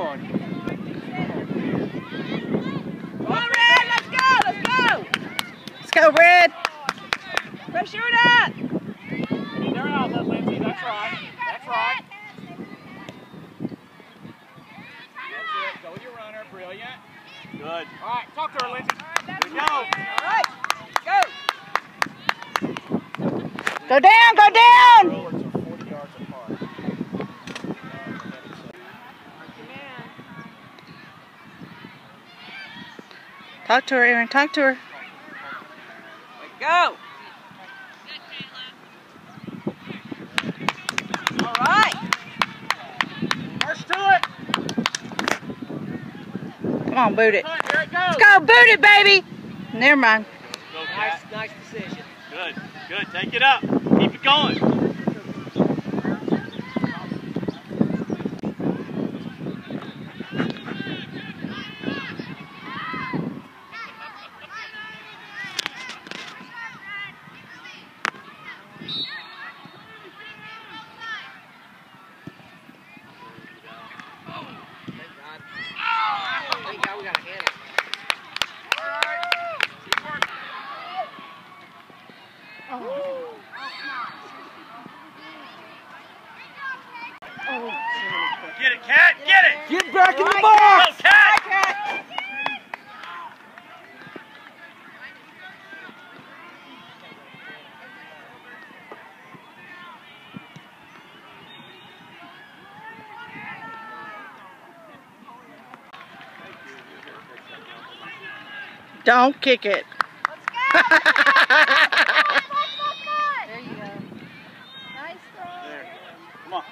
on. Come on, Red, let's go, let's go! Let's go, Red! Pressure it up! Getting their outlet, Lindsay, that's right. That's right. That's it, go with your runner, brilliant. Good. All right, talk to her, Lindsay. Here we go. All right, go! Go down, go down! Rollers are 40 yards apart. Talk to her, Aaron, talk to her. Go! All right! March to it! Come on, boot it. Here it goes! Let's go, boot it, baby! Never mind. Go, Nice decision. Good, good. Take it up. Keep it going. Thank God we got a handle. Get it, Cat. Get it. Get back in the box! Go, Cat. Don't kick it. Let's go! There you go. Nice throw. There. Come on.